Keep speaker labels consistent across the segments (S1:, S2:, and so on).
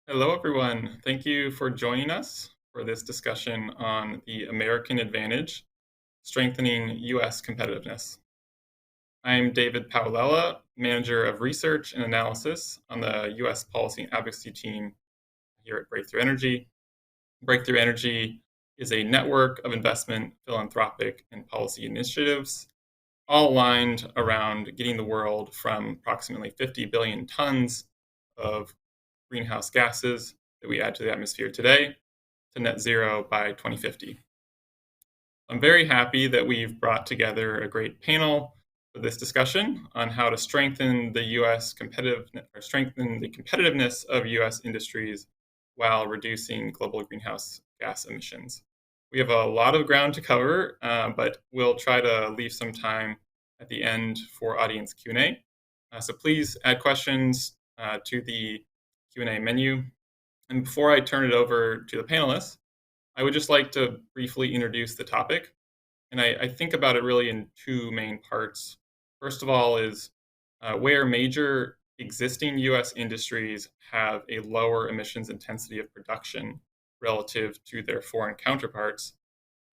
S1: Hello, everyone. Thank you for joining us for this discussion on the American advantage, strengthening U.S. competitiveness. I'm David Paolella, Manager of Research and Analysis on the U.S. Policy and Advocacy team here at Breakthrough Energy. Breakthrough Energy is a network of investment, philanthropic, and policy initiatives, all aligned around getting the world from approximately 50 billion tons of greenhouse gases that we add to the atmosphere today to net zero by 2050. I'm very happy that we've brought together a great panel for this discussion on how to strengthen the U.S. strengthen the competitiveness of U.S. industries while reducing global greenhouse gas emissions. We have a lot of ground to cover, but we'll try to leave some time at the end for audience Q&A. So please add questions to the Q&A menu. And before I turn it over to the panelists, I would just like to briefly introduce the topic. And I think about it really in two main parts. First of all, is where major existing US industries have a lower emissions intensity of production relative to their foreign counterparts,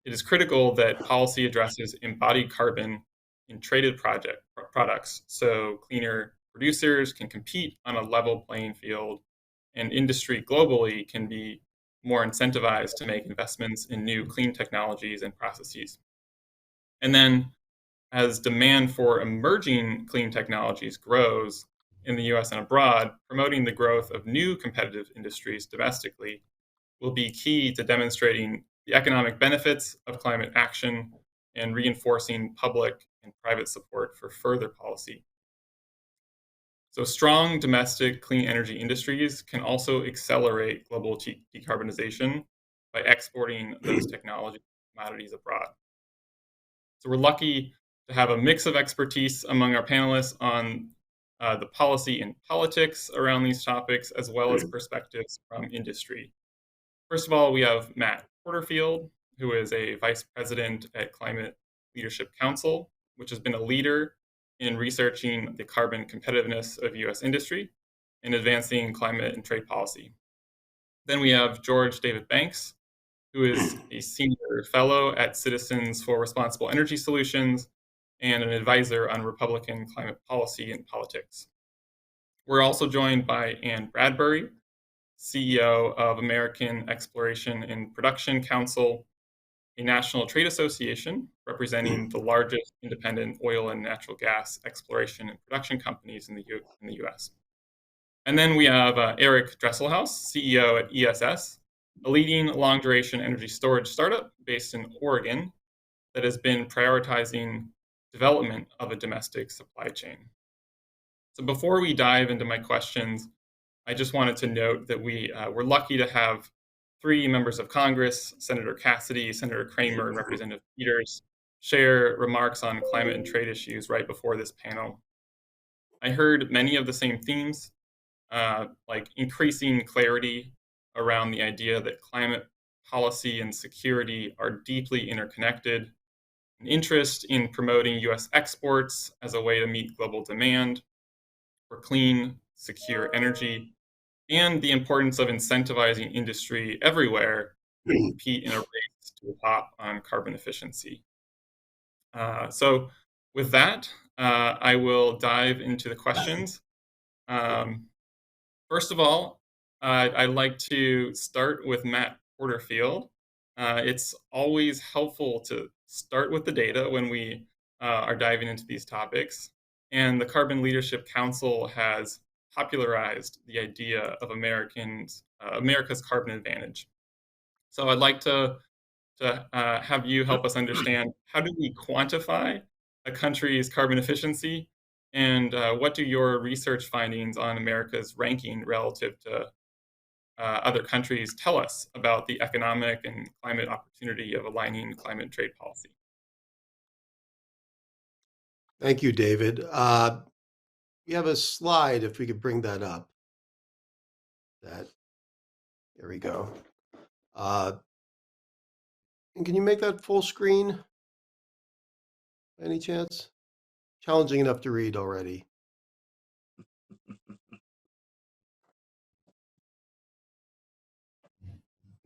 S1: it is critical that policy addresses embodied carbon in traded products so cleaner producers can compete on a level playing field and industry globally can be more incentivized to make investments in new clean technologies and processes. And then, as demand for emerging clean technologies grows in the US and abroad, promoting the growth of new competitive industries domestically will be key to demonstrating the economic benefits of climate action and reinforcing public and private support for further policy. So, strong domestic clean energy industries can also accelerate global decarbonization by exporting those technology commodities abroad. So, we're lucky to have a mix of expertise among our panelists on the policy and politics around these topics, as well as perspectives from industry. First of all, we have Matt Porterfield, who is a vice president at Climate Leadership Council, which has been a leader in researching the carbon competitiveness of US industry and advancing climate and trade policy. Then we have George David Banks, who is a senior fellow at Citizens for Responsible Energy Solutions and an advisor on Republican climate policy and politics. We're also joined by Anne Bradbury, CEO of American Exploration and Production Council, a national trade association representing the largest independent oil and natural gas exploration and production companies in the US. And then we have Eric Dresselhuys, CEO at ESS, a leading long-duration energy storage startup based in Oregon that has been prioritizing development of a domestic supply chain. So before we dive into my questions, I just wanted to note that we're lucky to have three members of Congress, Senator Cassidy, Senator Kramer, and Representative Peters, share remarks on climate and trade issues right before this panel. I heard many of the same themes, like increasing clarity around the idea that climate policy and security are deeply interconnected, an interest in promoting US exports as a way to meet global demand for clean, secure energy, and the importance of incentivizing industry everywhere to compete in a race to the top on carbon efficiency. So with that, I will dive into the questions. First of all, I'd like to start with Matt Porterfield. It's always helpful to start with the data when we are diving into these topics. And the Carbon Leadership Council has popularized the idea of America's carbon advantage. So I'd like to have you help us understand, how do we quantify a country's carbon efficiency, and what do your research findings on America's ranking relative to other countries tell us about the economic and climate opportunity of aligning climate and trade policy?
S2: Thank you, David. We have a slide, if we could bring that up. There we go. And can you make that full screen by any chance? Challenging enough to read already.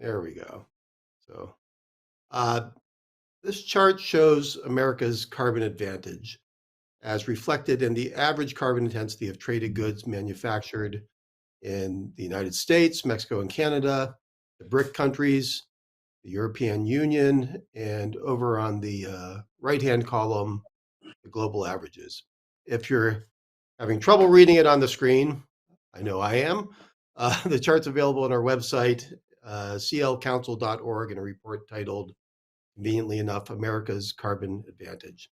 S2: There we go. So this chart shows America's carbon advantage as reflected in the average carbon intensity of traded goods manufactured in the United States, Mexico, and Canada, the BRIC countries, the European Union, and over on the right-hand column, the global averages. If you're having trouble reading it on the screen, I know I am, the chart's available on our website, clcouncil.org, in a report titled, conveniently enough, America's Carbon Advantage.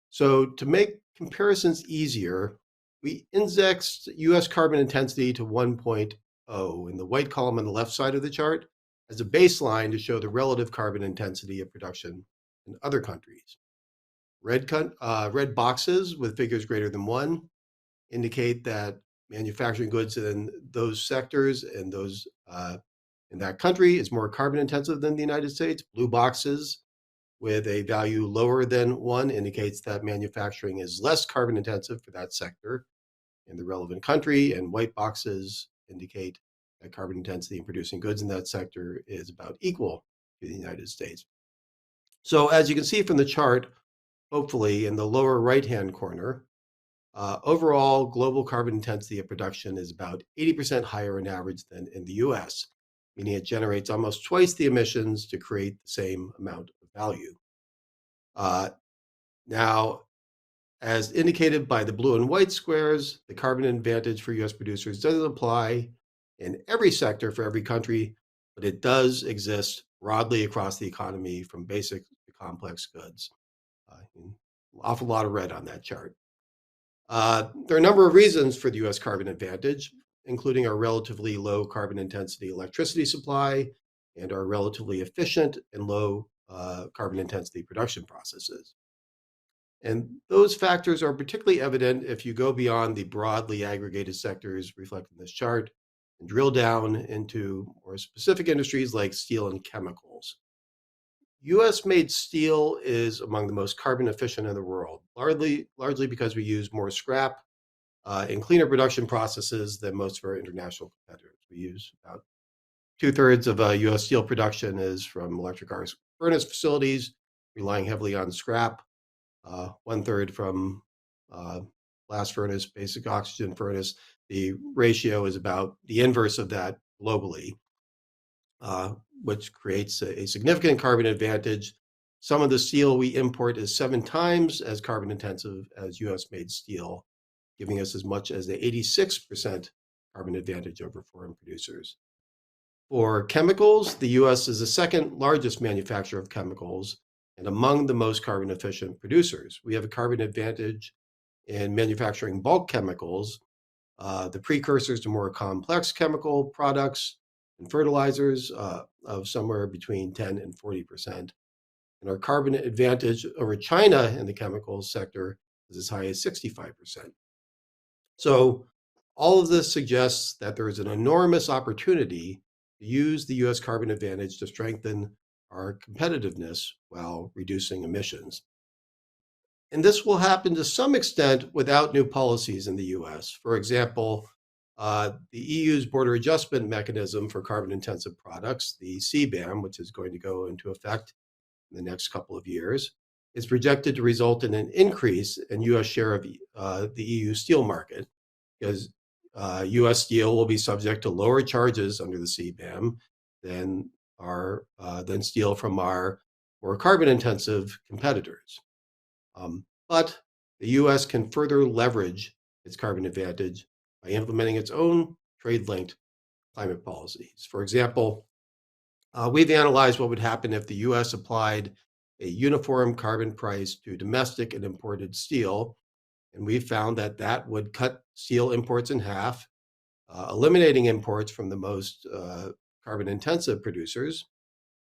S2: So to make comparisons easier, we indexed US carbon intensity to 1.0 in the white column on the left side of the chart as a baseline to show the relative carbon intensity of production in other countries. Red boxes with figures greater than 1 indicate that manufacturing goods in those sectors and those in that country is more carbon intensive than the United States. Blue boxes with a value lower than 1 indicates that manufacturing is less carbon intensive for that sector in the relevant country, and white boxes indicate that carbon intensity in producing goods in that sector is about equal to the United States. So as you can see from the chart, hopefully in the lower right-hand corner, overall global carbon intensity of production is about 80% higher on average than in the US, meaning it generates almost twice the emissions to create the same amount of value. Now, as indicated by the blue and white squares, the carbon advantage for US producers doesn't apply in every sector for every country, but it does exist broadly across the economy from basic to complex goods. An awful lot of red on that chart. There are a number of reasons for the US carbon advantage, including our relatively low carbon intensity electricity supply and our relatively efficient and low carbon intensity production processes. And those factors are particularly evident if you go beyond the broadly aggregated sectors reflected in this chart and drill down into more specific industries like steel and chemicals. US-made steel is among the most carbon efficient in the world, largely because we use more scrap and cleaner production processes than most of our international competitors. We use about 2/3 of US steel production is from electric arc furnace facilities, relying heavily on scrap. 1/3 from blast furnace, basic oxygen furnace. The ratio is about the inverse of that globally, which creates a significant carbon advantage. Some of the steel we import is 7 times as carbon intensive as US-made steel, giving us as much as the 86% carbon advantage over foreign producers. For chemicals, the US is the second largest manufacturer of chemicals and among the most carbon efficient producers. We have a carbon advantage in manufacturing bulk chemicals, the precursors to more complex chemical products and fertilizers of somewhere between 10 and 40%. And our carbon advantage over China in the chemicals sector is as high as 65%. So all of this suggests that there is an enormous opportunity to use the US carbon advantage to strengthen our competitiveness while reducing emissions. And this will happen to some extent without new policies in the US. For example, the EU's border adjustment mechanism for carbon intensive products, the CBAM, which is going to go into effect in the next couple of years, is projected to result in an increase in US share of the EU steel market, because US steel will be subject to lower charges under the CBAM than steel from our more carbon intensive competitors. But the US can further leverage its carbon advantage by implementing its own trade-linked climate policies. For example, we've analyzed what would happen if the US applied a uniform carbon price to domestic and imported steel, and we found that that would cut steel imports in half, eliminating imports from the most carbon intensive producers.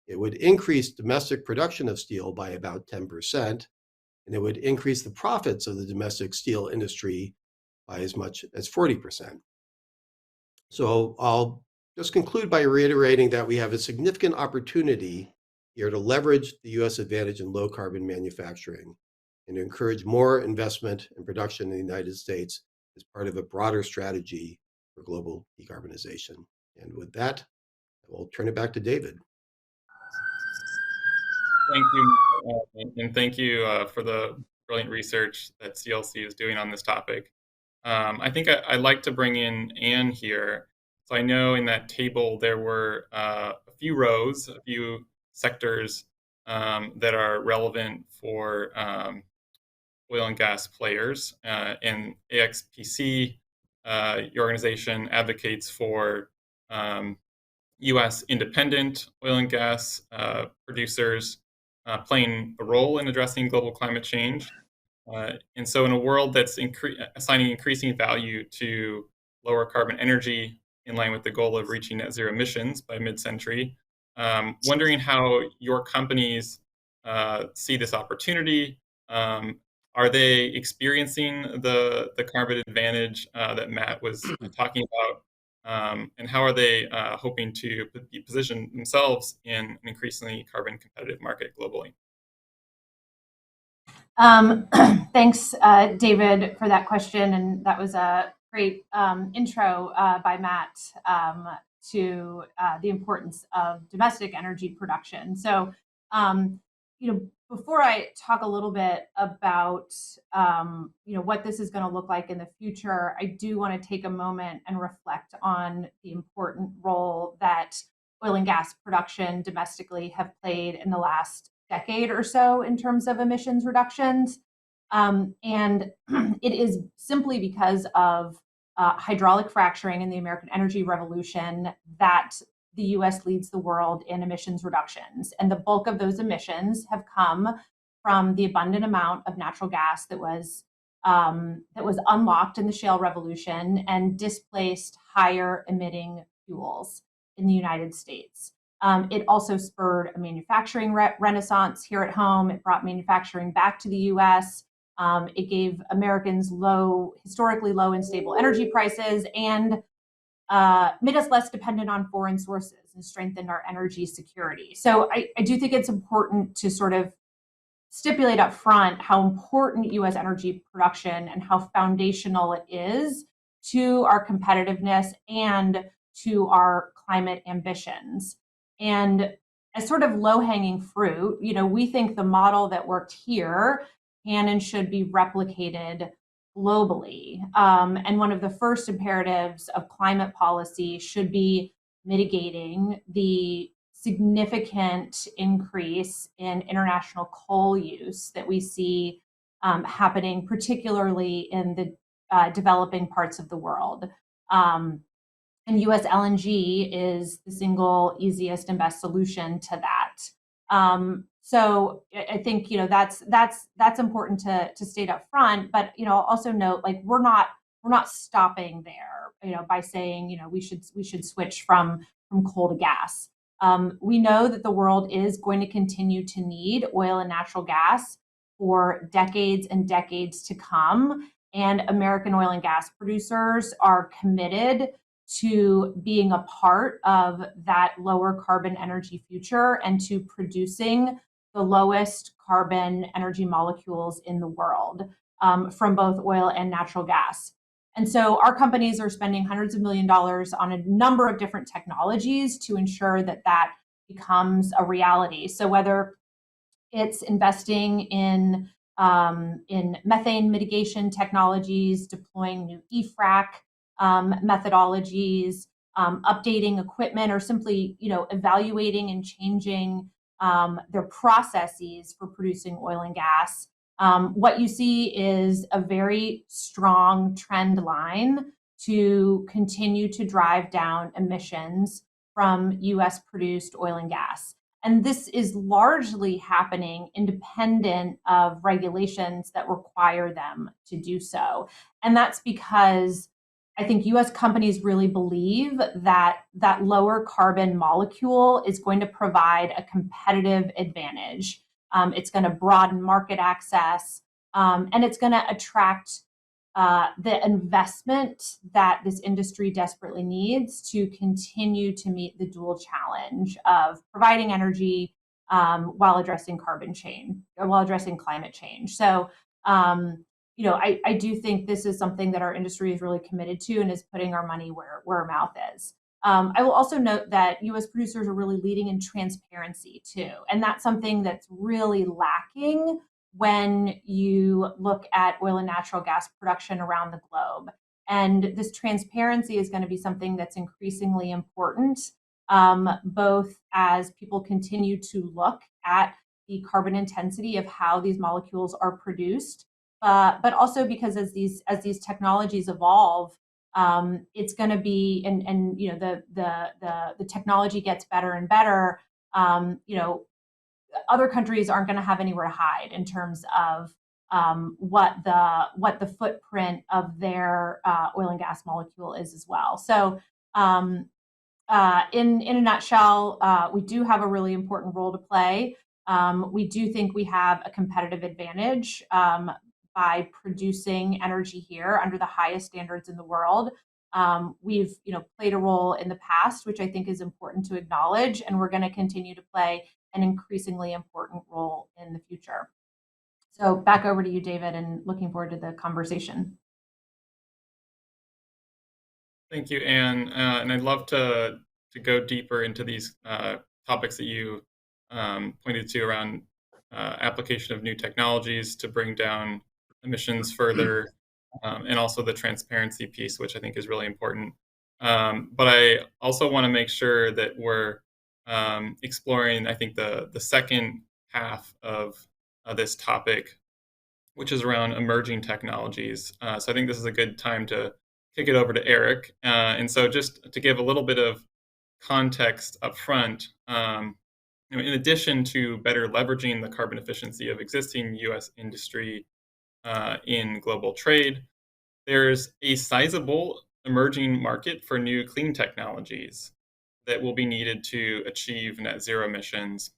S2: It would increase domestic production of steel by about 10%, and it would increase the profits of the domestic steel industry by as much as 40%. So I'll just conclude by reiterating that we have a significant opportunity here to leverage the US advantage in low carbon manufacturing and to encourage more investment and production in the United States as part of a broader strategy for global decarbonization. And with that, I will turn it back to David.
S1: Thank you, and thank you for the brilliant research that CLC is doing on this topic. I think I'd like to bring in Anne here. So I know in that table there were a few rows, a few sectors that are relevant for oil and gas players. And AXPC, your organization, advocates for U.S. independent oil and gas producers playing a role in addressing global climate change. And so, in a world that's assigning increasing value to lower carbon energy in line with the goal of reaching net zero emissions by mid-century, wondering how your companies see this opportunity. Are they experiencing the carbon advantage that Matt was talking about? And how are they hoping to position themselves in an increasingly carbon competitive market globally?
S3: Thanks, David, for that question. And that was a great intro by Matt to the importance of domestic energy production. So, before I talk a little bit about, what this is going to look like in the future, I do want to take a moment and reflect on the important role that oil and gas production domestically have played in the last decade or so in terms of emissions reductions. And it is simply because of hydraulic fracturing in the American energy revolution that the US leads the world in emissions reductions. And the bulk of those emissions have come from the abundant amount of natural gas that was unlocked in the shale revolution and displaced higher emitting fuels in the United States. It also spurred a manufacturing renaissance here at home. It brought manufacturing back to the US. It gave Americans historically low and stable energy prices, and made us less dependent on foreign sources and strengthened our energy security. So I do think it's important to sort of stipulate up front how important US energy production and how foundational it is to our competitiveness and to our climate ambitions. And as sort of low-hanging fruit, we think the model that worked here can and should be replicated globally. And one of the first imperatives of climate policy should be mitigating the significant increase in international coal use that we see happening, particularly in the developing parts of the world. And US LNG is the single easiest and best solution to that. So I think that's important to state up front. But also note, like, we're not stopping there. By saying we should switch from coal to gas. We know that the world is going to continue to need oil and natural gas for decades and decades to come. And American oil and gas producers are committed to being a part of that lower carbon energy future and to producing the lowest carbon energy molecules in the world from both oil and natural gas. And so our companies are spending hundreds of $millions on a number of different technologies to ensure that that becomes a reality. So whether it's investing in methane mitigation technologies, deploying new EFRAC methodologies, updating equipment, or simply evaluating and changing their processes for producing oil and gas, what you see is a very strong trend line to continue to drive down emissions from US produced oil and gas. And this is largely happening independent of regulations that require them to do so. And that's because I think US companies really believe that that lower carbon molecule is going to provide a competitive advantage. It's going to broaden market access, and it's going to attract the investment that this industry desperately needs to continue to meet the dual challenge of providing energy while addressing climate change. So, I do think this is something that our industry is really committed to and is putting our money where our mouth is. I will also note that U.S. producers are really leading in transparency too, and that's something that's really lacking when you look at oil and natural gas production around the globe. And this transparency is going to be something that's increasingly important, both as people continue to look at the carbon intensity of how these molecules are produced, but also because as these technologies evolve, it's going to be, and you know, the technology gets better and better. You know, other countries aren't going to have anywhere to hide in terms of what the footprint of their oil and gas molecule is as well. So, in a nutshell, we do have a really important role to play. We do think we have a competitive advantage by producing energy here under the highest standards in the world. We've played a role in the past, which I think is important to acknowledge, and we're going to continue to play an increasingly important role in the future. So back over to you, David, and looking forward to the conversation.
S1: Thank you, Anne. And I'd love to go deeper into these topics that you pointed to around application of new technologies to bring down emissions further, and also the transparency piece, which I think is really important. But I also want to make sure that we're exploring, I think, the second half of this topic, which is around emerging technologies. So I think this is a good time to kick it over to Eric. And so just to give a little bit of context up front, in addition to better leveraging the carbon efficiency of existing U.S. industry in global trade, there's a sizable emerging market for new clean technologies that will be needed to achieve net zero emissions.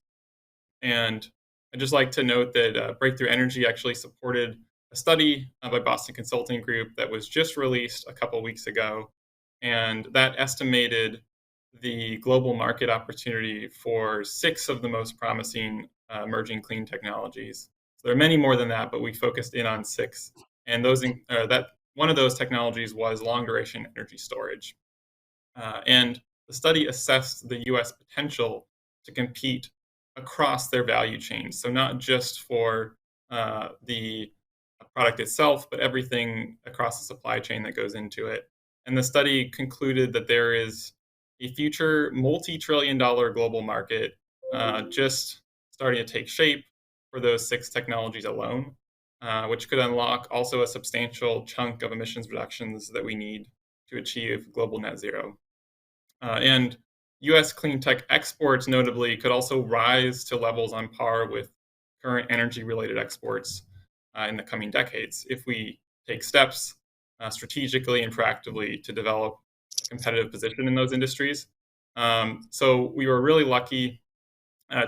S1: And I'd just like to note that Breakthrough Energy actually supported a study by Boston Consulting Group that was just released a couple weeks ago, and that estimated the global market opportunity for 6 of the most promising emerging clean technologies. So there are many more than that, but we focused in on 6, and that one of those technologies was long-duration energy storage. And the study assessed the U.S. potential to compete across their value chain. So not just for the product itself, but everything across the supply chain that goes into it. And the study concluded that there is a future multi-trillion-dollar global market just starting to take shape for those 6 technologies alone, which could unlock also a substantial chunk of emissions reductions that we need to achieve global net zero. And U.S. clean tech exports, notably, could also rise to levels on par with current energy-related exports in the coming decades if we take steps strategically and proactively to develop a competitive position in those industries. So we were really lucky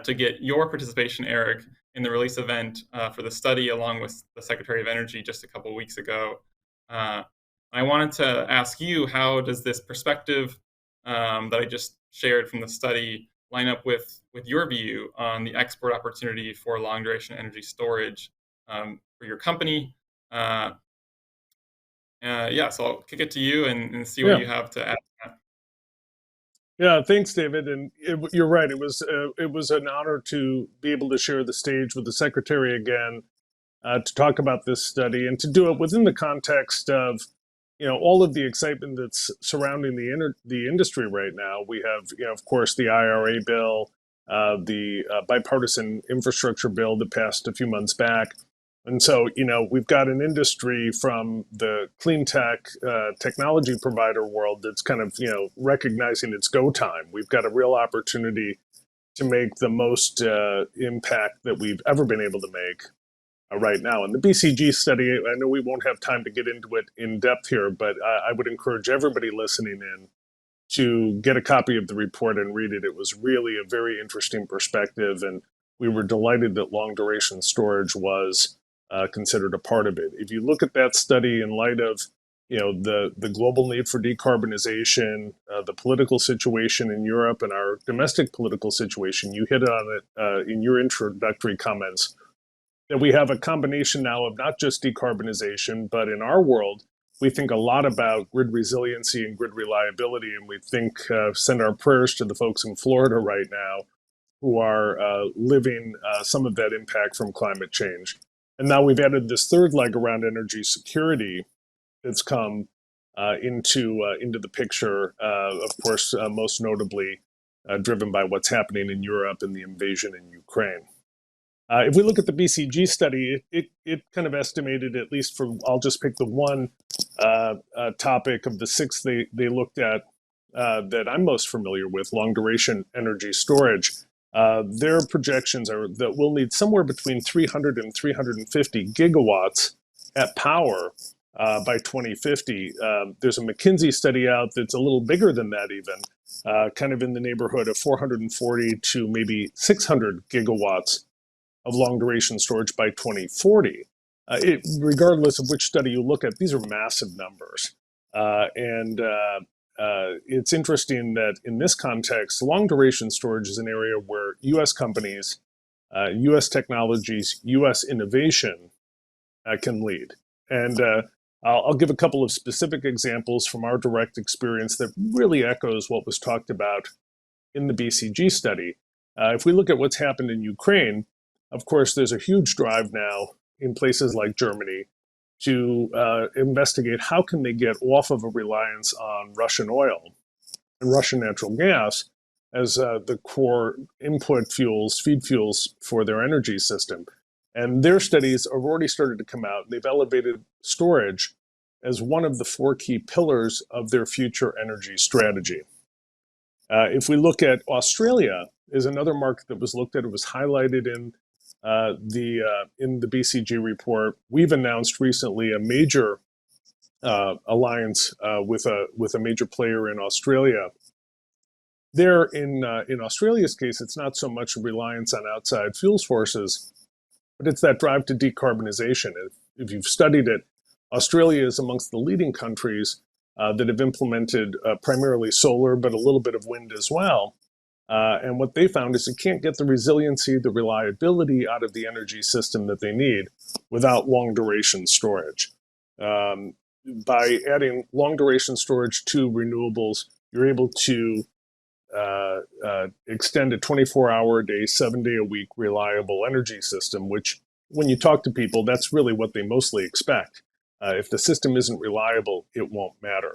S1: to get your participation, Eric, in the release event for the study, along with the Secretary of Energy just a couple of weeks ago. I wanted to ask you, how does this perspective that I just shared from the study line up with your view on the export opportunity for long-duration energy storage for your company? So I'll kick it to you and see what you have to add.
S4: Yeah, thanks, David. And you're right. It was an honor to be able to share the stage with the Secretary again to talk about this study, and to do it within the context of all of the excitement that's surrounding the industry right now. We have of course the IRA bill, the bipartisan infrastructure bill that passed a few months back. And so, we've got an industry from the clean tech technology provider world that's kind of, recognizing its go time. We've got a real opportunity to make the most impact that we've ever been able to make right now. And the BCG study, I know we won't have time to get into it in depth here, but I would encourage everybody listening in to get a copy of the report and read it. It was really a very interesting perspective, and we were delighted that long duration storage was considered a part of it. If you look at that study in light of the global need for decarbonization, the political situation in Europe, and our domestic political situation, you hit on it in your introductory comments, that we have a combination now of not just decarbonization, but in our world, we think a lot about grid resiliency and grid reliability, and we think send our prayers to the folks in Florida right now who are living some of that impact from climate change. And now we've added this third leg around energy security that's come into the picture, of course, most notably driven by what's happening in Europe and the invasion in Ukraine. If we look at the BCG study, it kind of estimated, at least for, I'll just pick the one topic of the six they looked at that I'm most familiar with, long duration energy storage. Their projections are that we'll need somewhere between 300 and 350 gigawatts at power by 2050. There's a McKinsey study out that's a little bigger than that even, kind of in the neighborhood of 440 to maybe 600 gigawatts of long duration storage by 2040. Regardless of which study you look at, these are massive numbers. And it's interesting that in this context, long duration storage is an area where US companies, US technologies, US innovation can lead. And I'll give a couple of specific examples from our direct experience that really echoes what was talked about in the BCG study. If we look at what's happened in Ukraine, of course, there's a huge drive now in places like Germany to investigate how can they get off of a reliance on Russian oil and Russian natural gas as the core input fuels, feed fuels for their energy system. And their studies have already started to come out. They've elevated storage as one of the four key pillars of their future energy strategy. If we look at Australia, is another market that was looked at. It was highlighted in the BCG report. We've announced recently a major alliance with a major player in Australia. There, in Australia's case, it's not so much a reliance on outside fuel sources, but it's that drive to decarbonization. If you've studied it, Australia is amongst the leading countries that have implemented primarily solar, but a little bit of wind as well. And what they found is you can't get the resiliency, the reliability out of the energy system that they need without long duration storage. By adding long duration storage to renewables, you're able to extend a 24-hour a day, 7-day a week reliable energy system, which when you talk to people, that's really what they mostly expect. If the system isn't reliable, it won't matter.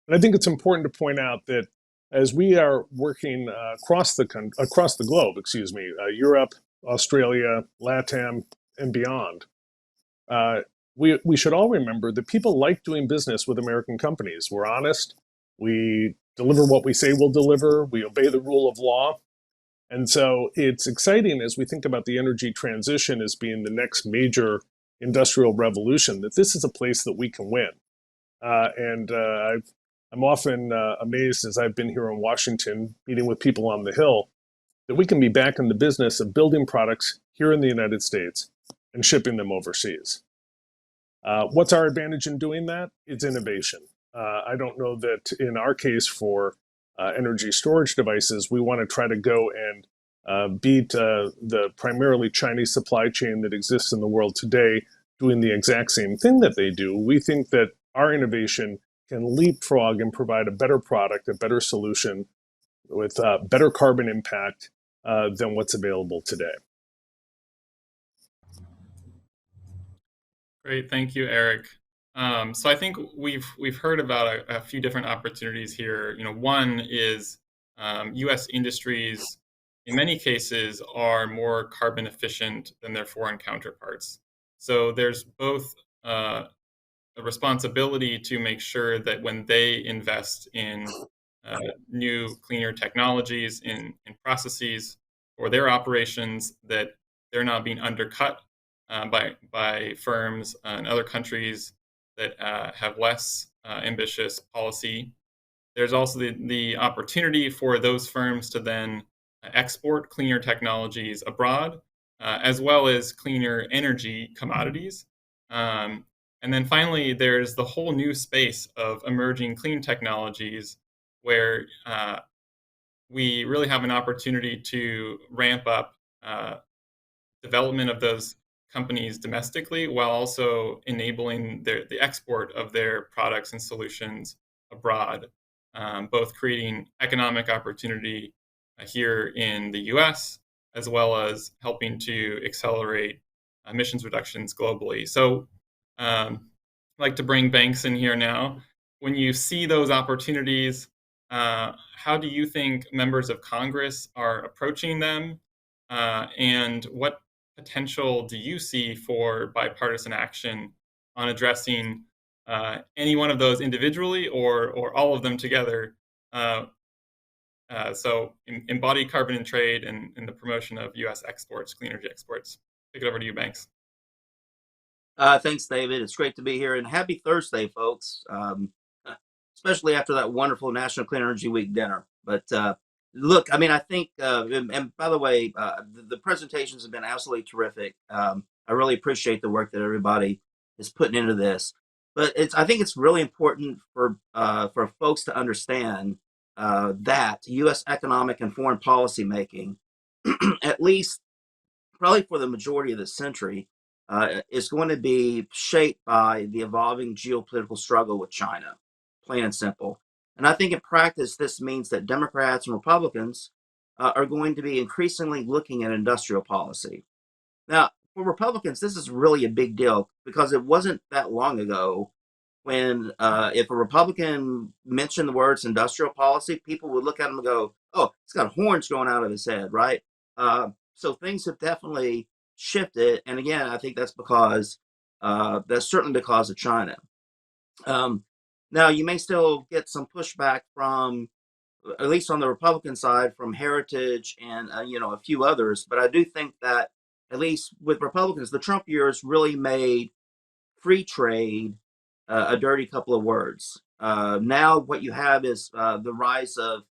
S4: And I think it's important to point out that as we are working across the globe, Europe, Australia, LATAM, and beyond, we should all remember that people like doing business with American companies. We're honest. We deliver what we say we'll deliver. We obey the rule of law. And so it's exciting as we think about the energy transition as being the next major industrial revolution, that this is a place that we can win. I'm often amazed as I've been here in Washington, meeting with people on the Hill, that we can be back in the business of building products here in the United States and shipping them overseas. What's our advantage in doing that? It's innovation. I don't know that in our case for energy storage devices, we want to try to go and beat the primarily Chinese supply chain that exists in the world today doing the exact same thing that they do. We think that our innovation can leapfrog and provide a better product, a better solution with better carbon impact than what's available today.
S1: Great, thank you, Eric. So I think we've heard about a few different opportunities here. One is U.S. industries, in many cases, are more carbon efficient than their foreign counterparts. So there's both a responsibility to make sure that when they invest in new, cleaner technologies, in processes for their operations, that they're not being undercut by firms in other countries that have less ambitious policy. There's also the opportunity for those firms to then export cleaner technologies abroad, as well as cleaner energy commodities. And then finally, there's the whole new space of emerging clean technologies where we really have an opportunity to ramp up development of those companies domestically while also enabling the export of their products and solutions abroad, both creating economic opportunity here in the US, as well as helping to accelerate emissions reductions globally. So I'd like to bring banks in here now. When you see those opportunities, how do you think members of Congress are approaching them? And what potential do you see for bipartisan action on addressing any one of those individually or all of them together? So embody carbon in trade and the promotion of U.S. exports, clean energy exports. Take it over to you, Banks.
S5: Thanks, David. It's great to be here, and happy Thursday, folks. Especially after that wonderful National Clean Energy Week dinner. But look, I mean, I think, and by the way, the presentations have been absolutely terrific. I really appreciate the work that everybody is putting into this. But I think it's really important for folks to understand that U.S. economic and foreign policy making, at least probably for the majority of the century, is going to be shaped by the evolving geopolitical struggle with China, plain and simple. And I think in practice, this means that Democrats and Republicans are going to be increasingly looking at industrial policy. Now, for Republicans, this is really a big deal because it wasn't that long ago when if a Republican mentioned the words industrial policy, people would look at him and go, oh, he's got horns growing out of his head, right? So things have definitely shifted. And again, I think that's certainly because of China. Now, you may still get some pushback from, at least on the Republican side, from Heritage and a few others. But I do think that at least with Republicans, the Trump years really made free trade a dirty couple of words. Now, what you have is the rise of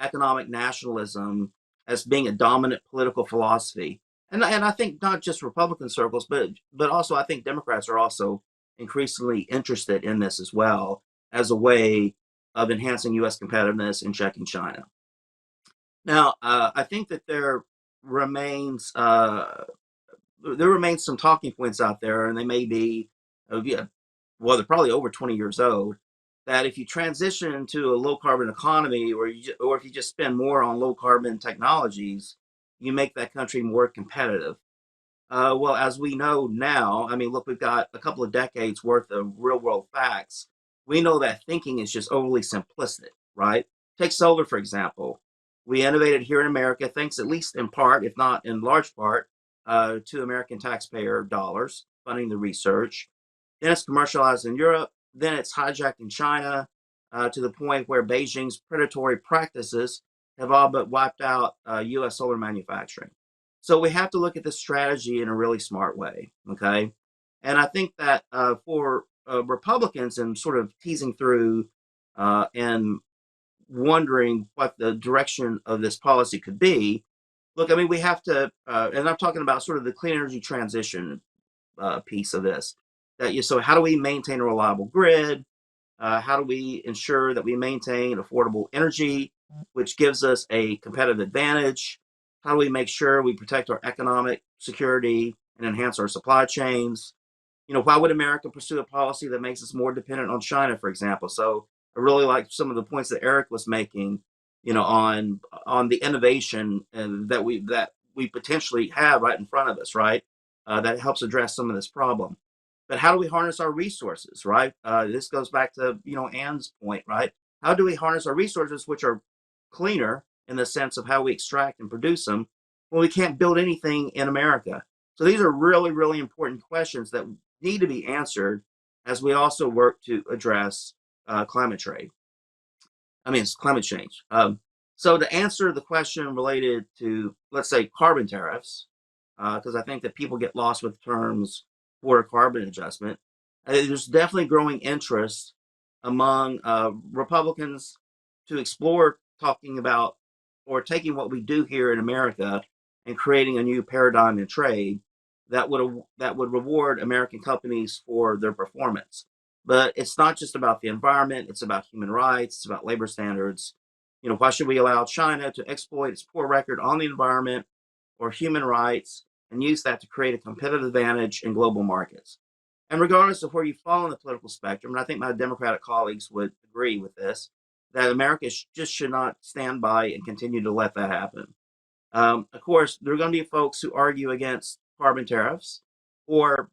S5: economic nationalism as being a dominant political philosophy, and I think not just Republican circles, but also I think Democrats are also increasingly interested in this as well as a way of enhancing U.S. competitiveness and checking China. Now, I think that there remains some talking points out there, and they may be, well, they're probably over 20 years old, that if you transition to a low carbon economy or if you just spend more on low carbon technologies, you make that country more competitive. Well, as we know now, I mean, look, we've got a couple of decades worth of real world facts. We know that thinking is just overly simplistic, right? Take solar, for example. We innovated here in America, thanks at least in part, if not in large part, to American taxpayer dollars funding the research. Then it's commercialized in Europe. Then it's hijacked in China to the point where Beijing's predatory practices have all but wiped out U.S. solar manufacturing. So we have to look at this strategy in a really smart way, okay? And I think that for Republicans and sort of teasing through and wondering what the direction of this policy could be, look, I mean, we have to, and I'm talking about sort of the clean energy transition piece of this. So how do we maintain a reliable grid? How do we ensure that we maintain affordable energy, which gives us a competitive advantage? How do we make sure we protect our economic security and enhance our supply chains? Why would America pursue a policy that makes us more dependent on China, for example? So I really like some of the points that Eric was making, on the innovation and that we potentially have right in front of us, right? That helps address some of this problem. But how do we harness our resources, right? This goes back to, Anne's point, right? How do we harness our resources, which are cleaner in the sense of how we extract and produce them, when we can't build anything in America? So these are really, really important questions that need to be answered as we also work to address climate change. So to answer the question related to, let's say, carbon tariffs, because I think that people get lost with terms for a carbon adjustment, there's definitely growing interest among Republicans to explore talking about or taking what we do here in America and creating a new paradigm in trade that would reward American companies for their performance. But it's not just about the environment, it's about human rights, it's about labor standards. Why should we allow China to exploit its poor record on the environment or human rights and use that to create a competitive advantage in global markets. And regardless of where you fall on the political spectrum, and I think my Democratic colleagues would agree with this, that America just should not stand by and continue to let that happen. Of course, there are going to be folks who argue against carbon tariffs, or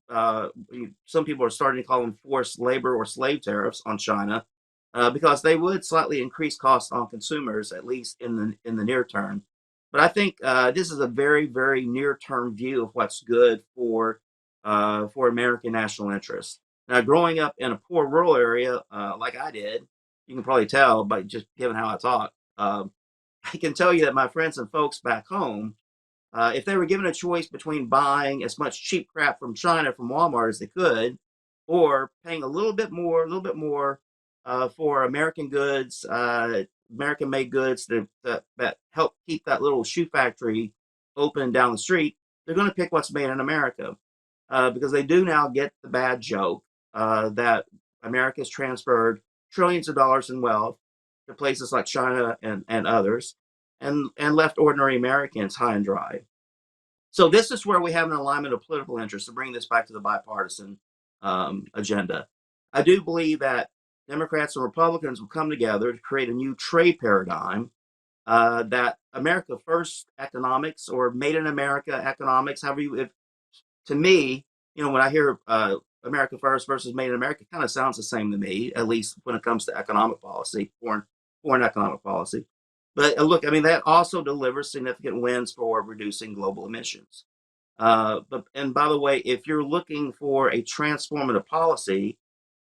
S5: some people are starting to call them forced labor or slave tariffs on China, because they would slightly increase costs on consumers, at least in the near term. But I think this is a very, very near term view of what's good for American national interests. Now, growing up in a poor rural area like I did, you can probably tell by just given how I talk. I can tell you that my friends and folks back home, if they were given a choice between buying as much cheap crap from China from Walmart as they could, or paying a little bit more for American goods, American-made goods that help keep that little shoe factory open down the street, they're going to pick what's made in America, because they do now get the bad joke that America has transferred trillions of dollars in wealth to places like China and others, and left ordinary Americans high and dry. So this is where we have an alignment of political interests, to bring this back to the bipartisan agenda. I do believe that Democrats and Republicans will come together to create a new trade paradigm, that America First economics, or Made in America economics, to me, when I hear America First versus Made in America, it kind of sounds the same to me, at least when it comes to economic policy, foreign economic policy. But look, I mean, that also delivers significant wins for reducing global emissions. And by the way, if you're looking for a transformative policy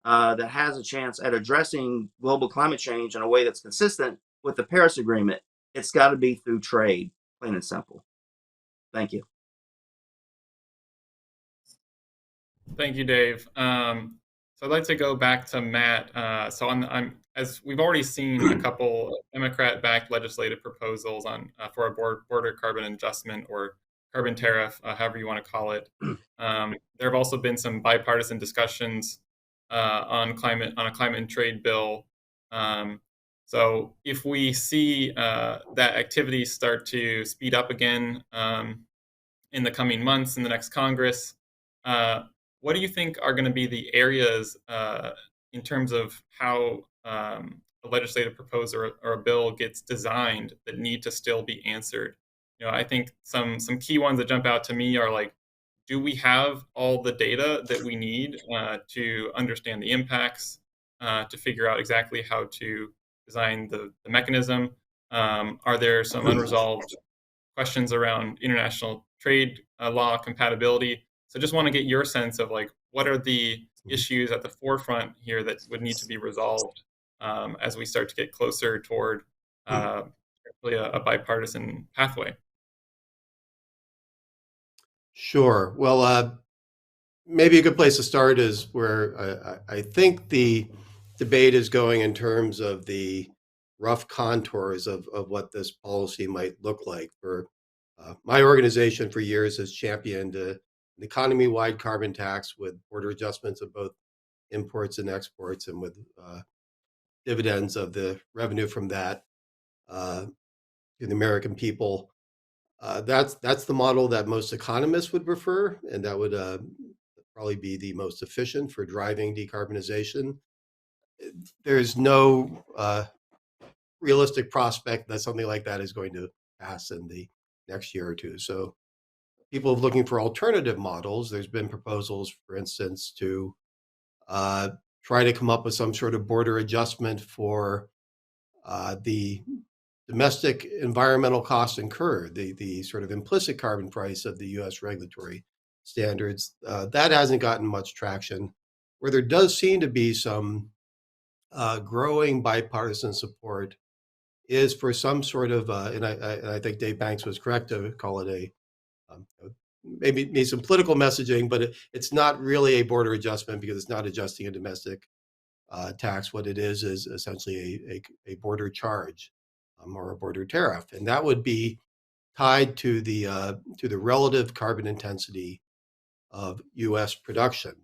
S5: that has a chance at addressing global climate change in a way that's consistent with the Paris Agreement, it's got to be through trade, plain and simple. Thank you.
S1: Thank you, Dave. So I'd like to go back to Matt. As we've already seen a couple Democrat-backed legislative proposals for a border carbon adjustment or carbon tariff, however you want to call it. There have also been some bipartisan discussions on a climate and trade bill. So if we see that activity start to speed up again in the coming months in the next Congress, what do you think are going to be the areas in terms of how a legislative proposal or a bill gets designed that need to still be answered? I think some key ones that jump out to me are like, do we have all the data that we need to understand the impacts, to figure out exactly how to design the mechanism? Are there some unresolved questions around international trade law compatibility? So just want to get your sense of like, what are the issues at the forefront here that would need to be resolved as we start to get closer toward a bipartisan pathway?
S2: Sure. Well, maybe a good place to start is where I think the debate is going in terms of the rough contours of what this policy might look like. For my organization for years has championed an economy-wide carbon tax with border adjustments of both imports and exports, and with dividends of the revenue from that to the American people. That's the model that most economists would prefer, and that would probably be the most efficient for driving decarbonization. There's no realistic prospect that something like that is going to pass in the next year or two. So people are looking for alternative models. There's been proposals, for instance, to try to come up with some sort of border adjustment for the domestic environmental costs incurred, the sort of implicit carbon price of the U.S. regulatory standards. That hasn't gotten much traction. Where there does seem to be some growing bipartisan support is for some sort of, and I think Dave Banks was correct to call it maybe needs some political messaging, but it's not really a border adjustment because it's not adjusting a domestic tax. What it is essentially a border charge or a border tariff, and that would be tied to the relative carbon intensity of U.S. production,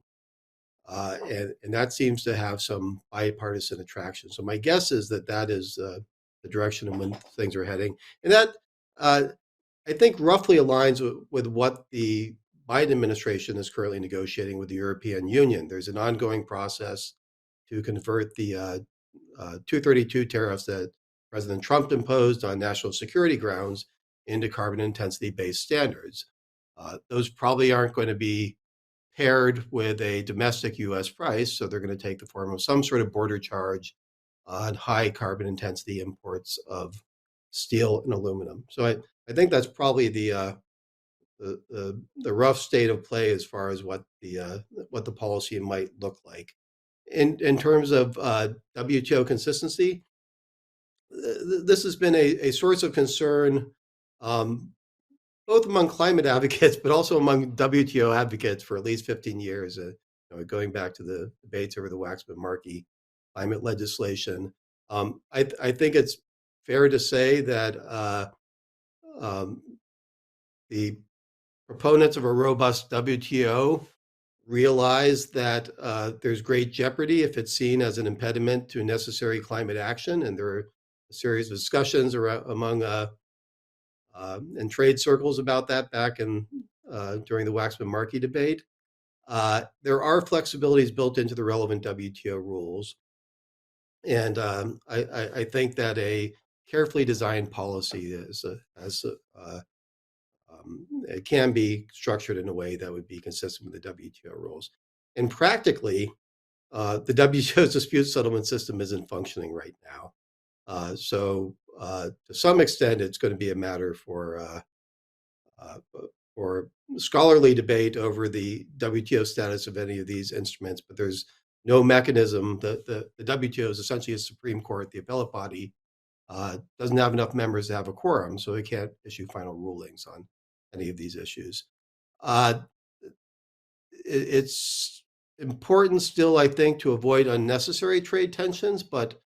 S2: and that seems to have some bipartisan attraction. So my guess is that is the direction in when things are heading, and that I think roughly aligns with what the Biden administration is currently negotiating with the European Union. There's an ongoing process to convert the 232 tariffs that President Trump imposed on national security grounds into carbon intensity-based standards. Those probably aren't going to be paired with a domestic U.S. price, so they're going to take the form of some sort of border charge on high carbon intensity imports of steel and aluminum. So I think that's probably the rough state of play as far as what the policy might look like. In terms of WTO consistency, this has been a source of concern, both among climate advocates, but also among WTO advocates for at least 15 years, going back to the debates over the Waxman-Markey climate legislation. I think it's fair to say that the proponents of a robust WTO realize that there's great jeopardy if it's seen as an impediment to necessary climate action, and there are a series of discussions among in trade circles about that back in during the Waxman-Markey debate. There are flexibilities built into the relevant WTO rules, and I think that a carefully designed policy it can be structured in a way that would be consistent with the WTO rules. And practically, the WTO's dispute settlement system isn't functioning right now. So to some extent, it's going to be a matter for scholarly debate over the WTO status of any of these instruments, but there's no mechanism. The WTO is essentially a Supreme Court. The appellate body doesn't have enough members to have a quorum, so it can't issue final rulings on any of these issues. It's important still, I think, to avoid unnecessary trade tensions, but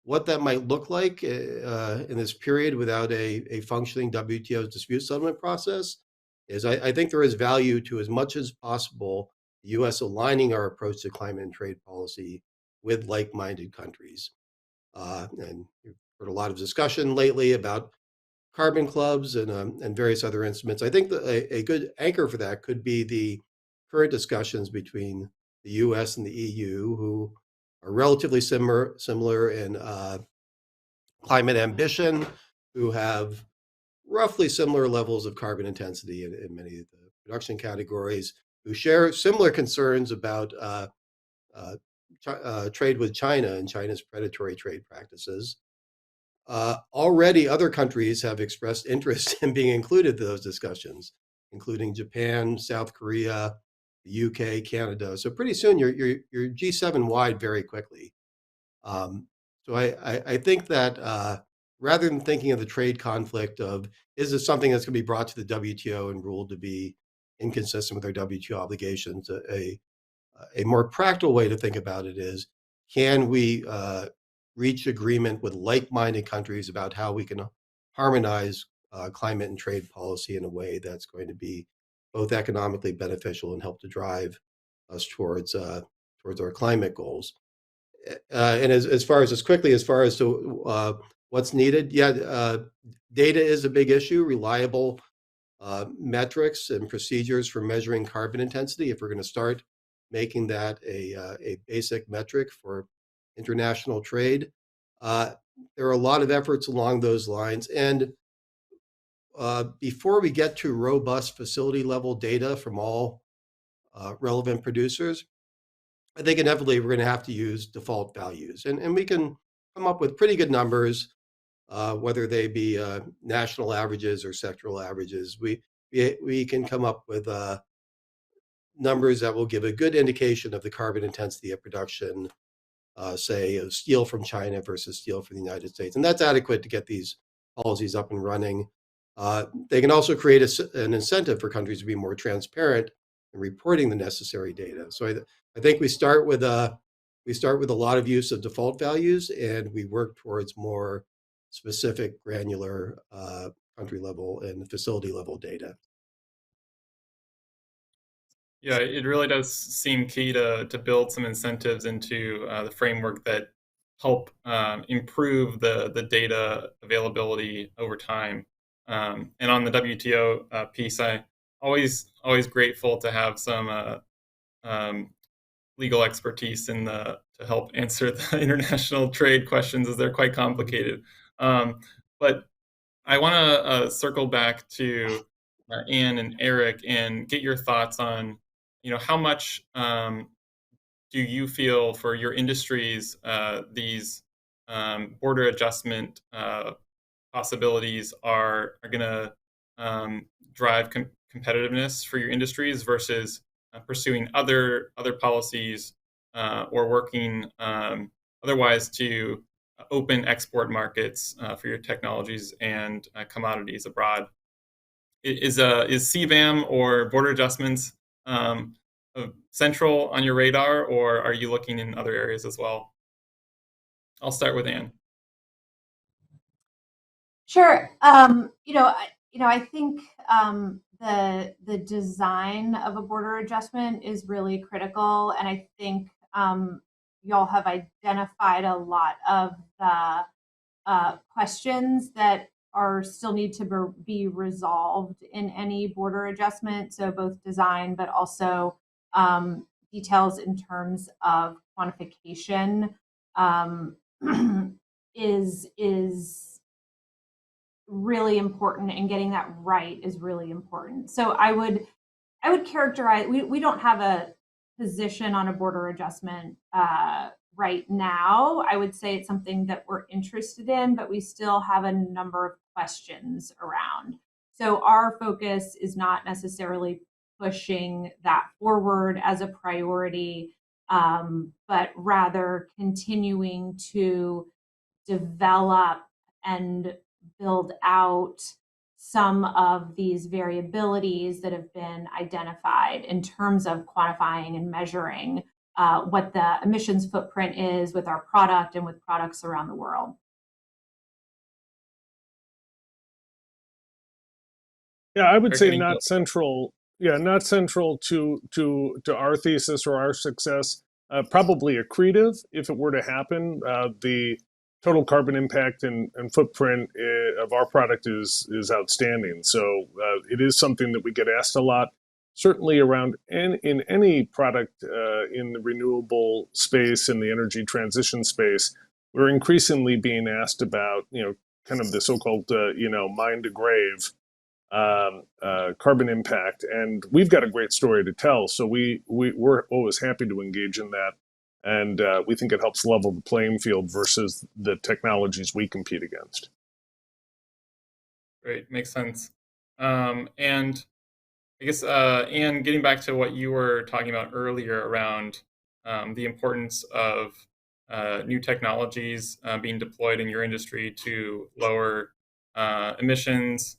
S2: what that might look like in this period without a functioning WTO dispute settlement process is I think there is value to, as much as possible, the U.S. aligning our approach to climate and trade policy with like-minded countries. And we've heard a lot of discussion lately about carbon clubs and various other instruments. I think that a good anchor for that could be the current discussions between the U.S. and the EU, who are relatively similar in climate ambition, who have roughly similar levels of carbon intensity in many of the production categories, who share similar concerns about trade with China and China's predatory trade practices. Already other countries have expressed interest in being included in those discussions, including Japan, South Korea, the UK, Canada. So pretty soon you're G7 wide very quickly. So I think that rather than thinking of the trade conflict of, is this something that's going to be brought to the WTO and ruled to be inconsistent with our WTO obligations, a more practical way to think about it is, can we reach agreement with like-minded countries about how we can harmonize climate and trade policy in a way that's going to be both economically beneficial and help to drive us towards our climate goals. And as far as to what's needed, data is a big issue. Reliable metrics and procedures for measuring carbon intensity, if we're going to start making that a basic metric for international trade. There are a lot of efforts along those lines. And before we get to robust facility level data from all relevant producers, I think inevitably we're going to have to use default values. And we can come up with pretty good numbers, whether they be national averages or sectoral averages. We can come up with numbers that will give a good indication of the carbon intensity of production, say, of steel from China versus steel from the United States. And that's adequate to get these policies up and running. They can also create an incentive for countries to be more transparent in reporting the necessary data. So I think we start with a lot of use of default values, and we work towards more specific, granular country level and facility level data.
S1: Yeah, it really does seem key to build some incentives into the framework that help improve the data availability over time. And on the WTO piece, I always grateful to have some legal expertise to help answer the international trade questions, as they're quite complicated. But I want to circle back to Anne and Eric and get your thoughts on, how much do you feel for your industries these border adjustment possibilities are going to drive competitiveness for your industries versus pursuing other policies or working otherwise to open export markets for your technologies and commodities abroad. Is CBAM or border adjustments central on your radar, or are you looking in other areas as well? I'll start with Anne.
S3: Sure. I think the design of a border adjustment is really critical, and I think y'all have identified a lot of the questions that still need to be resolved in any border adjustment. So both design, but also details in terms of quantification is really important, and getting that right is really important. So I would characterize, we don't have a position on a border adjustment right now. I would say it's something that we're interested in, but we still have a number of questions around. So our focus is not necessarily pushing that forward as a priority, but rather continuing to develop and build out some of these variabilities that have been identified in terms of quantifying and measuring what the emissions footprint is with our product and with products around the world.
S4: Yeah, I would say not central. Yeah, not central to our thesis or our success. Probably accretive if it were to happen. The total carbon impact and footprint of our product is outstanding. So it is something that we get asked a lot. Certainly around in any product in the renewable space, in the energy transition space, we're increasingly being asked about, kind of the so-called, mine to grave carbon impact, and we've got a great story to tell. So we're always happy to engage in that, and we think it helps level the playing field versus the technologies we compete against.
S1: Great, makes sense. And I guess, Anne, getting back to what you were talking about earlier around the importance of new technologies being deployed in your industry to lower emissions,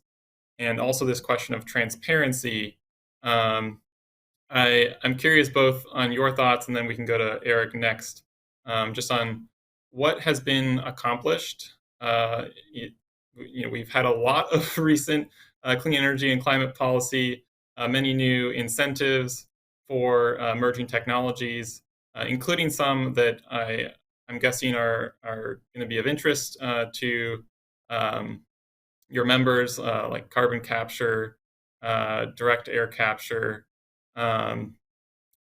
S1: and also this question of transparency. I'm curious both on your thoughts, and then we can go to Eric next, just on what has been accomplished. We've had a lot of recent clean energy and climate policy, many new incentives for emerging technologies, including some that I'm guessing are going to be of interest to your members, like carbon capture, direct air capture,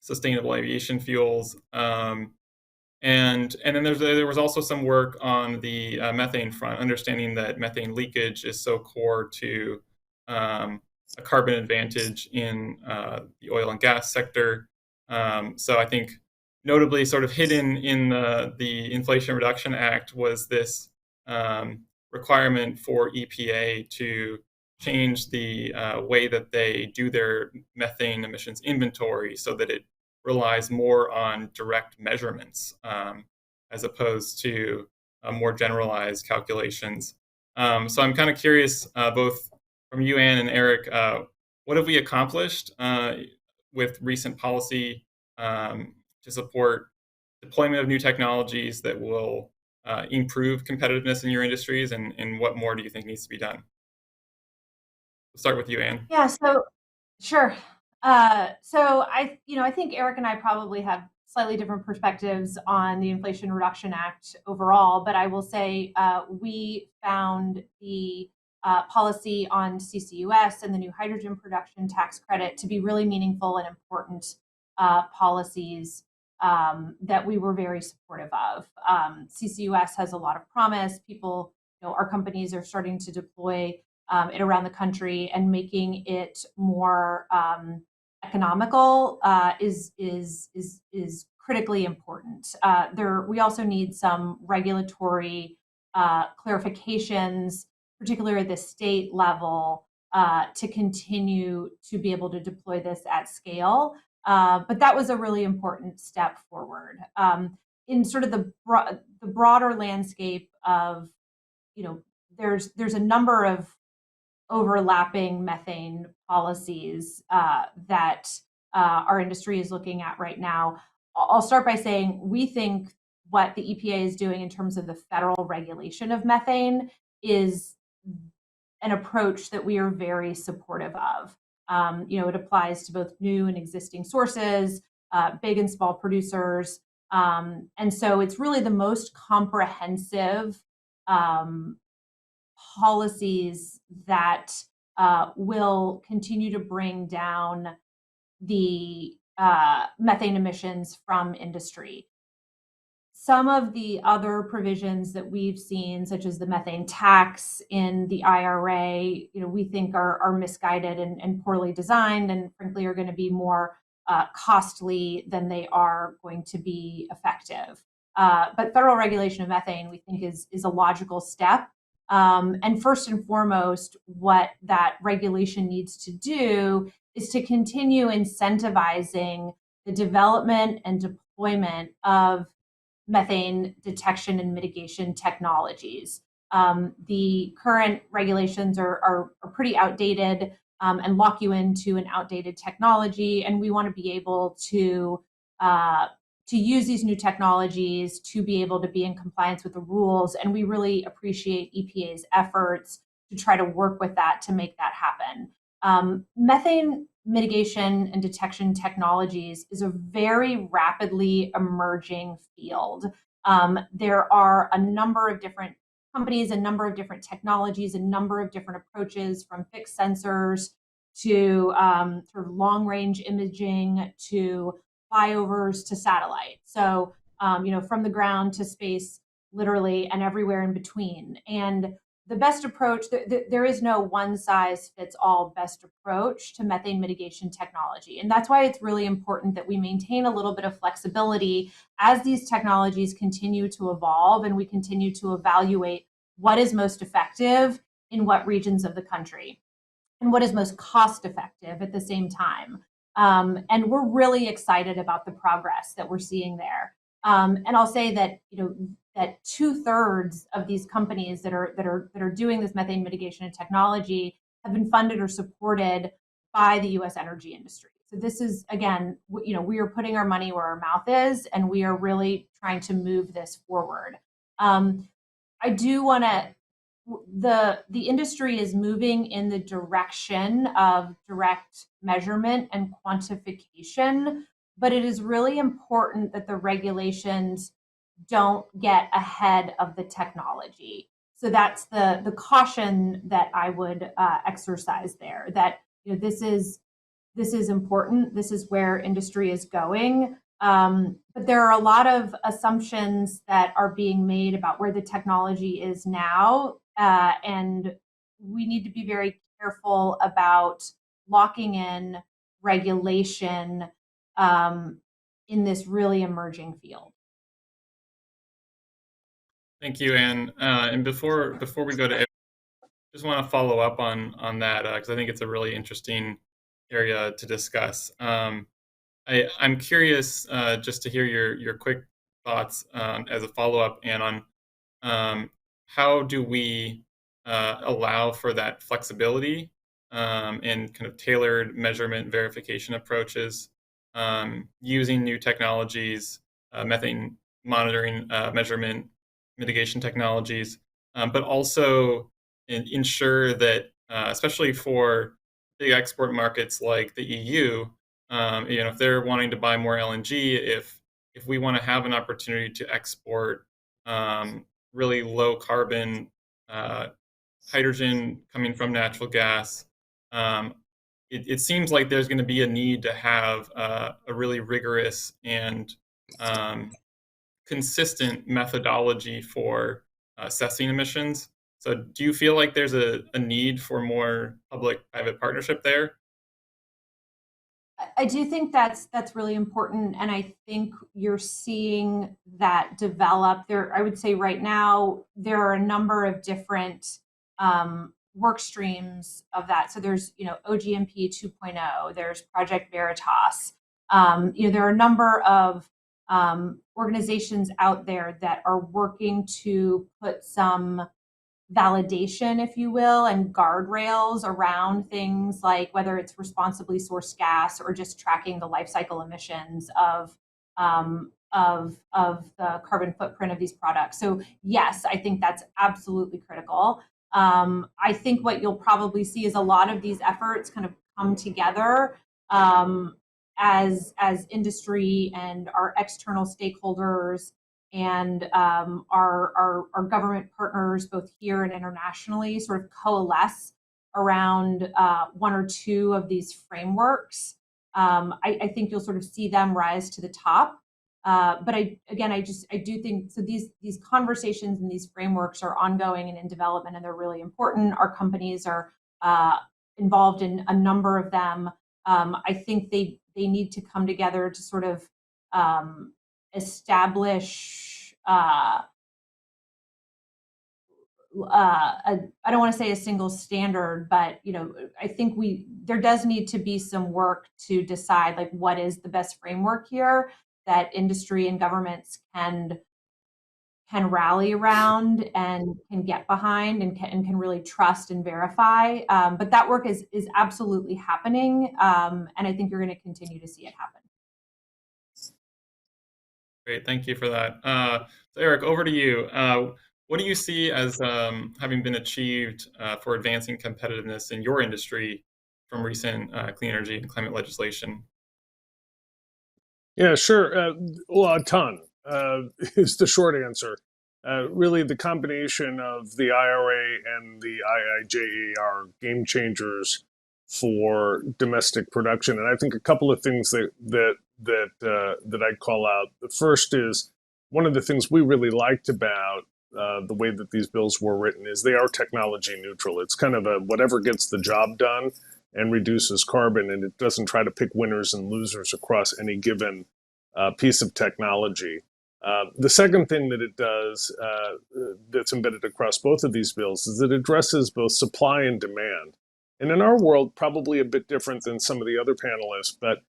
S1: sustainable aviation fuels, and then there was also some work on the methane front, understanding that methane leakage is so core to a carbon advantage in the oil and gas sector. So I think notably sort of hidden in the Inflation Reduction Act was this requirement for EPA to change the way that they do their methane emissions inventory so that it relies more on direct measurements as opposed to more generalized calculations. So I'm kind of curious, both from you, Anne, and Eric, what have we accomplished with recent policy to support deployment of new technologies that will improve competitiveness in your industries, and what more do you think needs to be done? We'll start with you, Anne.
S3: Yeah, so sure. So I think Eric and I probably have slightly different perspectives on the Inflation Reduction Act overall, but I will say we found the policy on CCUS and the new hydrogen production tax credit to be really meaningful and important policies that we were very supportive of. CCUS has a lot of promise. People, our companies are starting to deploy it around the country, and making it more economical is critically important. We also need some regulatory clarifications, particularly at the state level, to continue to be able to deploy this at scale. But that was a really important step forward. In sort of the broader landscape of, there's a number of overlapping methane policies that our industry is looking at right now. I'll start by saying we think what the EPA is doing in terms of the federal regulation of methane is an approach that we are very supportive of. It applies to both new and existing sources, big and small producers. And so it's really the most comprehensive policies that will continue to bring down the methane emissions from industry. Some of the other provisions that we've seen, such as the methane tax in the IRA, we think are misguided and poorly designed, and frankly are going to be more costly than they are going to be effective. But federal regulation of methane, we think, is a logical step. And first and foremost, what that regulation needs to do is to continue incentivizing the development and deployment of methane detection and mitigation technologies. The current regulations are pretty outdated and lock you into an outdated technology, and we want to be able to use these new technologies to be able to be in compliance with the rules. And we really appreciate EPA's efforts to try to work with that to make that happen. Methane mitigation and detection technologies is a very rapidly emerging field. There are a number of different companies, a number of different technologies, a number of different approaches, from fixed sensors to sort of long-range imaging to flyovers to satellite. So, from the ground to space, literally, and everywhere in between. And the best approach, there is no one-size-fits-all best approach to methane mitigation technology. And that's why it's really important that we maintain a little bit of flexibility as these technologies continue to evolve and we continue to evaluate what is most effective in what regions of the country and what is most cost-effective at the same time. And we're really excited about the progress that we're seeing there. And I'll say that, that 2/3 of these companies that are doing this methane mitigation and technology have been funded or supported by the U.S. energy industry. So this is, again, we are putting our money where our mouth is, and we are really trying to move this forward. I do want to. The industry is moving in the direction of direct measurement and quantification, but it is really important that the regulations don't get ahead of the technology. So that's the caution that I would exercise there, that this is important. This is where industry is going. But there are a lot of assumptions that are being made about where the technology is now. And we need to be very careful about locking in regulation in this really emerging field.
S1: Thank you, Anne. And before we go to Eric, I just want to follow up on that because I think it's a really interesting area to discuss. I'm curious just to hear your quick thoughts as a follow-up, Anne, on how do we allow for that flexibility and kind of tailored measurement verification approaches using new technologies, methane monitoring, measurement, mitigation technologies, but also ensure that, especially for big export markets like the EU, if they're wanting to buy more LNG, if we want to have an opportunity to export really low carbon hydrogen coming from natural gas, it seems like there's going to be a need to have a really rigorous and consistent methodology for assessing emissions. So do you feel like there's a need for more public-private partnership there?
S3: I do think that's really important, and I think you're seeing that develop. There, I would say right now there are a number of different work streams of that. So there's OGMP 2.0, there's Project Veritas. There are a number of organizations out there that are working to put some validation, if you will, and guardrails around things like whether it's responsibly sourced gas or just tracking the life cycle emissions of the carbon footprint of these products. So yes, I think that's absolutely critical. I think what you'll probably see is a lot of these efforts kind of come together as industry and our external stakeholders and our government partners, both here and internationally, sort of coalesce around one or two of these frameworks. I think you'll sort of see them rise to the top. But I do think so. These conversations and these frameworks are ongoing and in development, and they're really important. Our companies are involved in a number of them. I think they need to come together to sort of establish I don't want to say a single standard, but I think there does need to be some work to decide like what is the best framework here that industry and governments can rally around and can get behind and can really trust and verify. But that work is absolutely happening, and I think you're going to continue to see it happen.
S1: Great, thank you for that. So Eric, over to you. What do you see as having been achieved for advancing competitiveness in your industry from recent clean energy and climate legislation?
S4: Yeah, sure. Well, a ton is the short answer. Really, the combination of the IRA and the IIJA are game changers for domestic production, and I think a couple of things that I'd call out. The first is one of the things we really liked about the way that these bills were written is they are technology neutral. It's kind of a whatever gets the job done and reduces carbon, and it doesn't try to pick winners and losers across any given piece of technology. The second thing that it does that's embedded across both of these bills is it addresses both supply and demand. And in our world, probably a bit different than some of the other panelists, but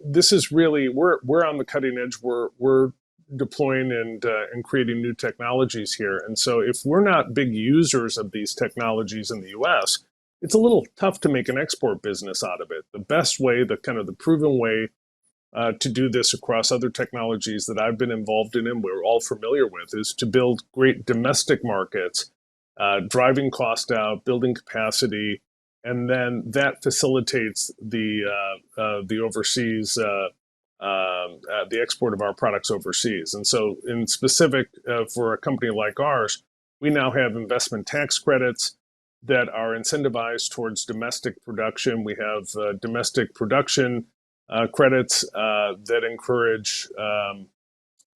S4: this is really, we're on the cutting edge. We're deploying and creating new technologies here. And so if we're not big users of these technologies in the US, it's a little tough to make an export business out of it. The best way, the proven way to do this across other technologies that I've been involved in and we're all familiar with is to build great domestic markets, driving cost out, building capacity, and then that facilitates the overseas, the export of our products overseas. And so in specific, for a company like ours, we now have investment tax credits that are incentivized towards domestic production. We have domestic production credits that encourage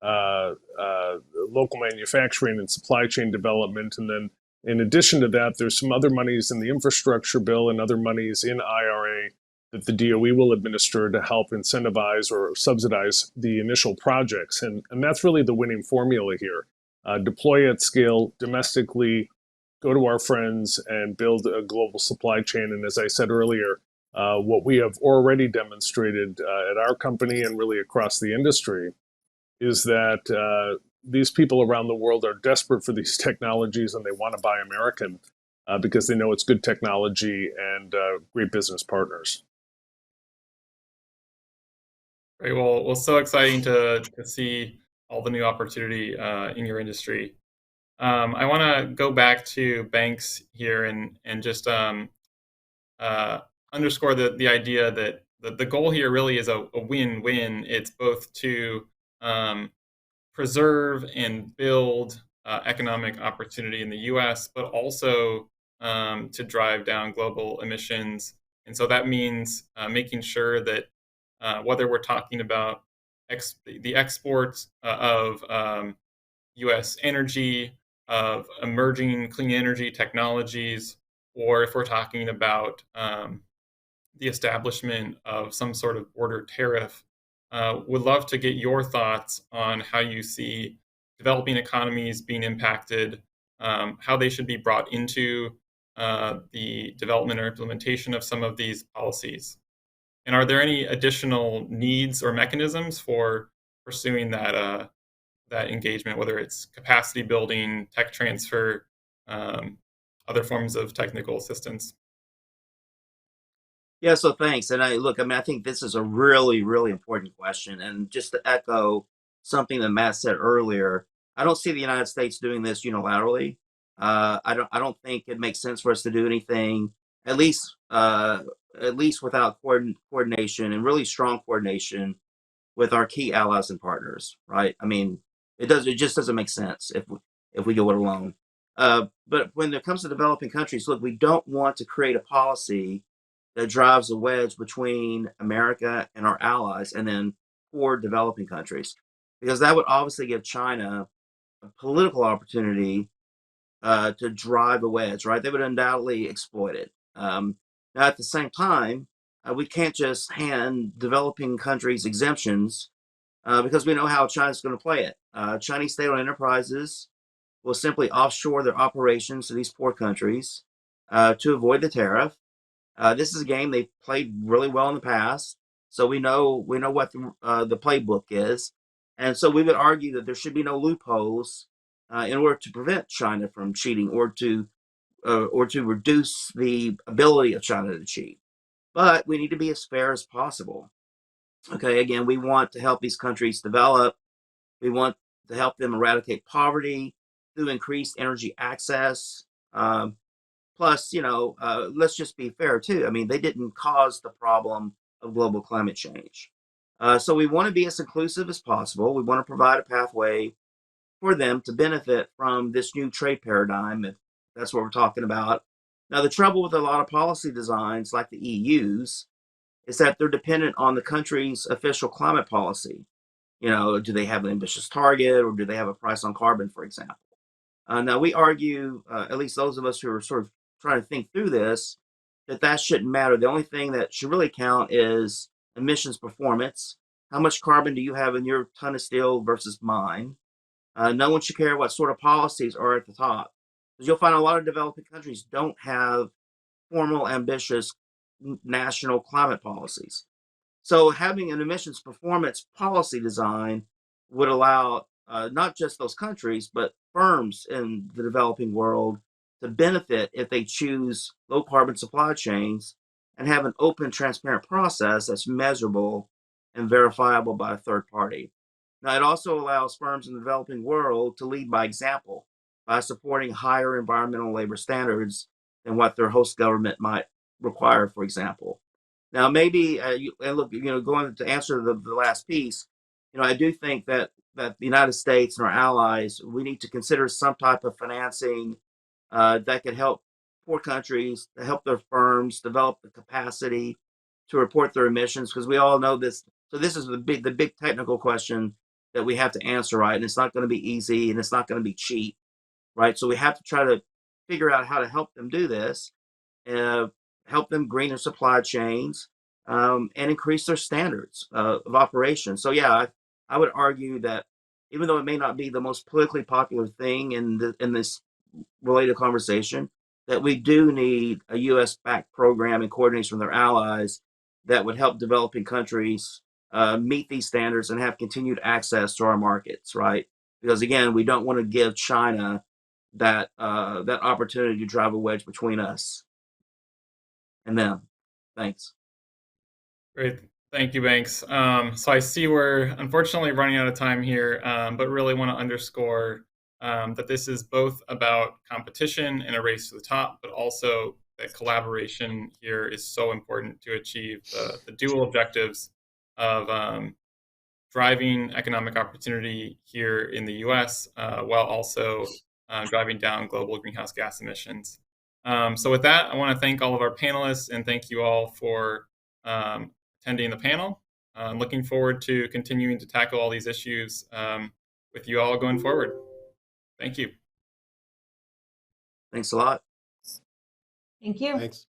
S4: local manufacturing and supply chain development. And then in addition to that, there's some other monies in the infrastructure bill and other monies in IRA that the DOE will administer to help incentivize or subsidize the initial projects. And that's really the winning formula here. Deploy at scale domestically, go to our friends and build a global supply chain. And as I said earlier, what we have already demonstrated at our company and really across the industry is that these people around the world are desperate for these technologies and they want to buy American because they know it's good technology and great business partners.
S1: Great. Well, so exciting to see all the new opportunity in your industry. I want to go back to banks here and just underscore the idea that the goal here really is a win-win. It's both to preserve and build economic opportunity in the US, but also to drive down global emissions. And so that means making sure that whether we're talking about the exports of US energy, of emerging clean energy technologies, or if we're talking about the establishment of some sort of border tariff, would love to get your thoughts on how you see developing economies being impacted, how they should be brought into the development or implementation of some of these policies. And are there any additional needs or mechanisms for pursuing that engagement, whether it's capacity building, tech transfer, other forms of technical assistance?
S5: Yeah, so thanks. And I mean, I think this is a really, really important question. And just to echo something that Matt said earlier, I don't see the United States doing this unilaterally. I don't think it makes sense for us to do anything, at least, without coordination and really strong coordination with our key allies and partners. Right? I mean, it just doesn't make sense if we go it alone. But when it comes to developing countries, look, we don't want to create a policy that drives a wedge between America and our allies and then poor developing countries, because that would obviously give China a political opportunity to drive a wedge, right? They would undoubtedly exploit it. Now, at the same time, we can't just hand developing countries exemptions because we know how China's going to play it. Chinese state-owned enterprises will simply offshore their operations to these poor countries to avoid the tariff. This is a game they've played really well in the past, so we know what the playbook is, and so we would argue that there should be no loopholes in order to prevent China from cheating or to reduce the ability of China to cheat. But we need to be as fair as possible. Okay, again, we want to help these countries develop. We want to help them eradicate poverty through increased energy access. Plus, let's just be fair too. I mean, they didn't cause the problem of global climate change. So we want to be as inclusive as possible. We want to provide a pathway for them to benefit from this new trade paradigm, if that's what we're talking about. Now, the trouble with a lot of policy designs like the EU's is that they're dependent on the country's official climate policy. Do they have an ambitious target or do they have a price on carbon, for example? Now, we argue, at least those of us who are sort of trying to think through this, that shouldn't matter. The only thing that should really count is emissions performance. How much carbon do you have in your ton of steel versus mine? No one should care what sort of policies are at the top, because you'll find a lot of developing countries don't have formal, ambitious national climate policies. So having an emissions performance policy design would allow not just those countries, but firms in the developing world to benefit if they choose low carbon supply chains and have an open, transparent process that's measurable and verifiable by a third party. Now, it also allows firms in the developing world to lead by example by supporting higher environmental labor standards than what their host government might require, for example. Now, maybe, and look, going to answer the last piece, I do think that the United States and our allies, we need to consider some type of financing that could help poor countries, to help their firms develop the capacity to report their emissions, because we all know this. So this is the big technical question that we have to answer, right? And it's not going to be easy, and it's not going to be cheap, right? So we have to try to figure out how to help them do this, help them green their supply chains, and increase their standards of operation. So yeah, I would argue that even though it may not be the most politically popular thing in this related conversation, that we do need a U.S.-backed program in coordination with our allies that would help developing countries meet these standards and have continued access to our markets, right? Because again, we don't want to give China that opportunity to drive a wedge between us and them. Thanks.
S1: Great. Thank you, Banks. So I see we're unfortunately running out of time here, but really want to underscore that this is both about competition and a race to the top, but also that collaboration here is so important to achieve the dual objectives of driving economic opportunity here in the US while also driving down global greenhouse gas emissions. So with that, I want to thank all of our panelists and thank you all for attending the panel. I'm looking forward to continuing to tackle all these issues with you all going forward. Thank you.
S5: Thanks a lot.
S3: Thank you.
S2: Thanks.